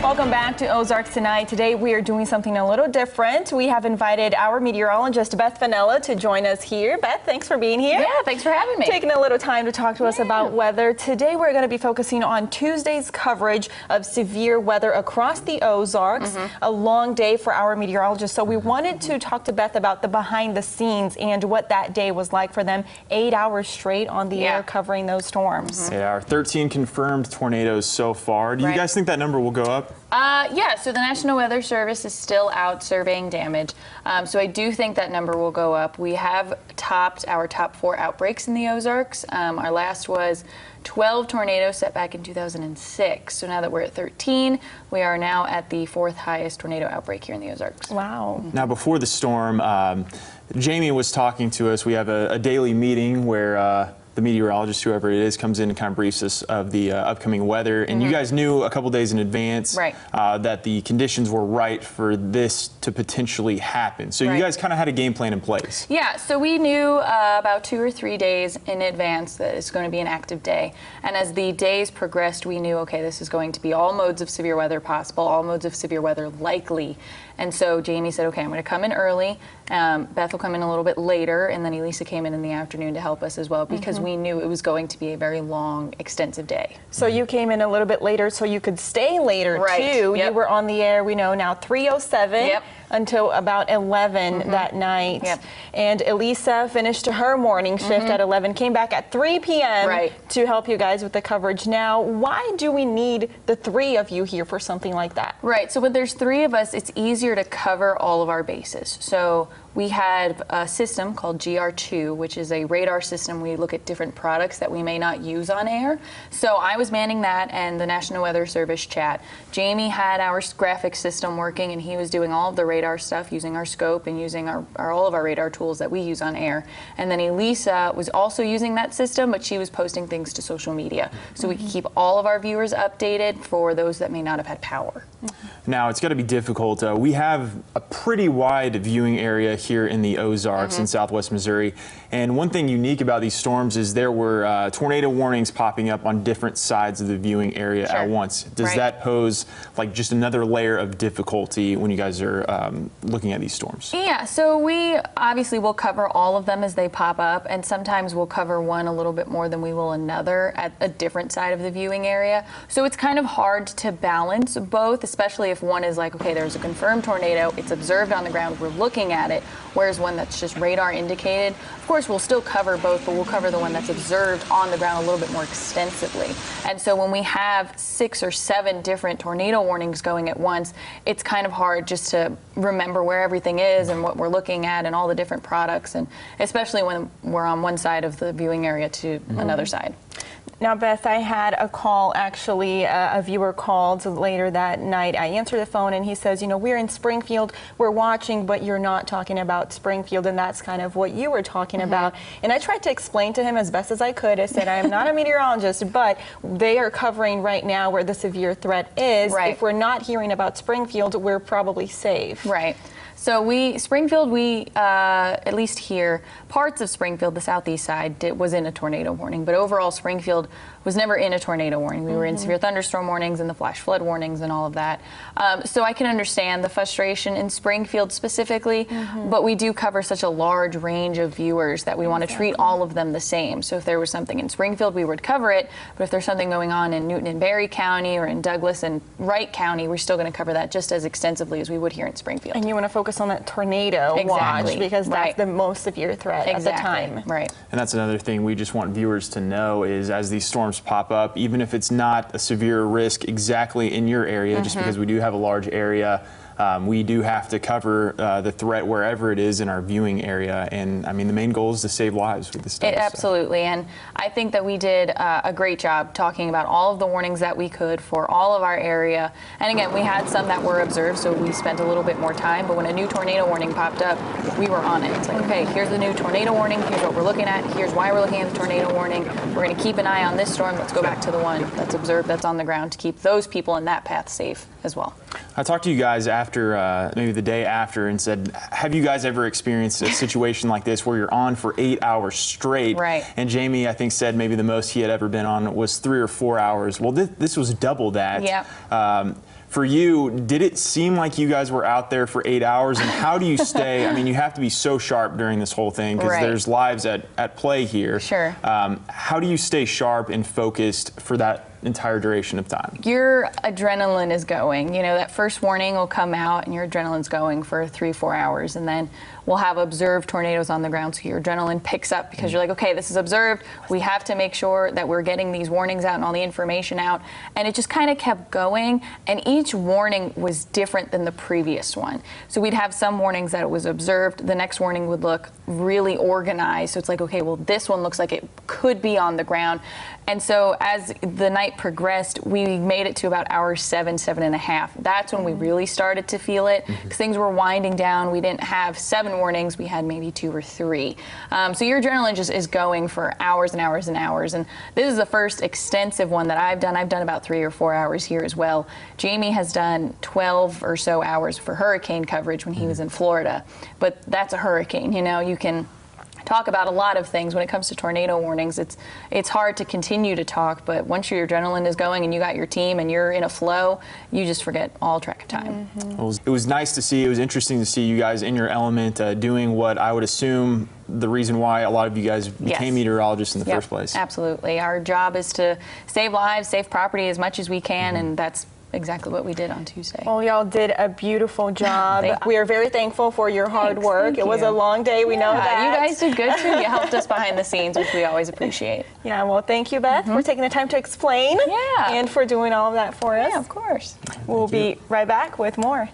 Welcome back to Ozarks Tonight. Today we are doing something a little different. We have invited our meteorologist, Beth Finello, to join us here. Beth, thanks for being here. Yeah, thanks for having me. Taking a little time to talk to us about weather. Today we're going to be focusing on Tuesday's coverage of severe weather across the Ozarks. A long day for our meteorologist. So we wanted to talk to Beth about the behind the scenes and what that day was like for them. 8 hours straight on the air covering those storms. Yeah, our 13 confirmed tornadoes so far. Do you guys think that number will go up? Yeah, so the National Weather Service is still out surveying damage. So I do think that number will go up. We have topped our top 4 outbreaks in the Ozarks. Our last was 12 tornadoes set back in 2006. So now that we're at 13, we are now at the 4th highest tornado outbreak here in the Ozarks. Wow. Now, before the storm, Jamie was talking to us. We have a daily meeting where the meteorologist, whoever it is, comes in and kind of briefs us of the upcoming weather. And you guys knew a couple days in advance that the conditions were right for this to potentially happen. So you guys kind of had a game plan in place. Yeah, so we knew about 2 or 3 days in advance that it's going to be an active day. And as the days progressed, we knew, okay, this is going to be all modes of severe weather possible, all modes of severe weather likely. And so Jamie said, okay, I'm going to come in early. Beth will come in a little bit later, and then Elisa came in the afternoon to help us as well, because we knew it was going to be a very long, extensive day. So you came in a little bit later so you could stay later too. You were on the air, we know now, 3:07 until about 11 that night. And Elisa finished her morning shift at 11, came back at 3 p.m. to help you guys with the coverage. Now, why do we need the 3 of you here for something like that? Right, so when there's 3 of us, it's easier to cover all of our bases. So we had a system called GR2, which is a radar system. We look at different products that we may not use on air. So I was manning that and the National Weather Service chat. Jamie had our graphic system working, and he was doing all of the radar stuff using our scope and using all of our radar tools that we use on air. And then Elisa was also using that system, but she was posting things to social media. So we could keep all of our viewers updated for those that may not have had power. Now, it's got to be difficult. We have a pretty wide viewing area here in the Ozarks in southwest Missouri. And one thing unique about these storms is there were tornado warnings popping up on different sides of the viewing area at once. Does that pose like just another layer of difficulty when you guys are looking at these storms? Yeah, so we obviously will cover all of them as they pop up, and sometimes we'll cover one a little bit more than we will another at a different side of the viewing area. So it's kind of hard to balance both, especially if one is like, okay, there's a confirmed tornado, it's observed on the ground, we're looking at it, whereas one that's just radar indicated. Of course, we'll still cover both, but we'll cover the one that's observed on the ground a little bit more extensively. And so when we have 6 or 7 different tornado warnings going at once, it's kind of hard just to remember where everything is and what we're looking at and all the different products, and especially when we're on one side of the viewing area to another side. Now, Beth, I had a call, actually, a viewer called later that night. I answered the phone and he says, you know, we're in Springfield, we're watching, but you're not talking about Springfield, and that's kind of what you were talking about. And I tried to explain to him as best as I could. I said, I am not a meteorologist, but they are covering right now where the severe threat is. If we're not hearing about Springfield, we're probably safe. So Springfield, at least here, parts of Springfield, the southeast side, was in a tornado warning, but overall Springfield was never in a tornado warning. We were in severe thunderstorm warnings and the flash flood warnings and all of that. So I can understand the frustration in Springfield specifically, but we do cover such a large range of viewers that we want to treat all of them the same. So if there was something in Springfield, we would cover it, but if there's something going on in Newton and Berry County or in Douglas and Wright County, we're still going to cover that just as extensively as we would here in Springfield. And you want to focus on that tornado watch because that's the most severe threat at the time. And that's another thing we just want viewers to know is as these storms pop up, even if it's not a severe risk exactly in your area, just because we do have a large area, we do have to cover the threat wherever it is in our viewing area. And I mean, the main goal is to save lives with this stuff. Absolutely. And I think that we did a great job talking about all of the warnings that we could for all of our area. And again, we had some that were observed, so we spent a little bit more time. But when a new tornado warning popped up, we were on it. It's like, okay, here's the new tornado warning. Here's what we're looking at. Here's why we're looking at the tornado warning. We're going to keep an eye on this storm. Let's go back to the one that's observed, that's on the ground, to keep those people in that path safe as well. I talked to you guys after, maybe the day after, and said, have you guys ever experienced a situation like this where you're on for 8 hours straight? And Jamie, I think, said maybe the most he had ever been on was 3 or 4 hours. Well, this was double that. For you, did it seem like you guys were out there for 8 hours? And how do you stay? I mean, you have to be so sharp during this whole thing because there's lives at play here. Sure. How do you stay sharp and focused for that entire duration of time? Your adrenaline is going. You know, that first warning will come out and your adrenaline's going for 3-4 hours, and then we'll have observed tornadoes on the ground, so your adrenaline picks up because you're like, okay, this is observed. We have to make sure that we're getting these warnings out and all the information out. And it just kind of kept going, and each warning was different than the previous one. So we'd have some warnings that it was observed. The next warning would look really organized. So it's like, okay, well, this one looks like it could be on the ground. And so as the night progressed, we made it to about hour 7, 7.5. That's when we really started to feel it because things were winding down. We didn't have 7 warnings, we had maybe 2 or 3. So your adrenaline just is going for hours and hours and hours. And this is the first extensive one that I've done. I've done about 3 or 4 hours here as well. Jamie has done 12 or so hours for hurricane coverage when he was in Florida. But that's a hurricane, you know, you can talk about a lot of things. When it comes to tornado warnings, it's hard to continue to talk, but once your adrenaline is going and you got your team and you're in a flow, you just forget all track of time. Well, it was nice to see. It was interesting to see you guys in your element doing what I would assume the reason why a lot of you guys became meteorologists in the first place. Absolutely. Our job is to save lives, save property as much as we can, and that's exactly what we did on Tuesday. Well, y'all did a beautiful job. We are very thankful for your hard work. It was a long day, we know that. You guys did good too. You helped us behind the scenes, which we always appreciate. Yeah, well, thank you, Beth, for taking the time to explain and for doing all of that for us. Yeah, of course. We'll be right back with more.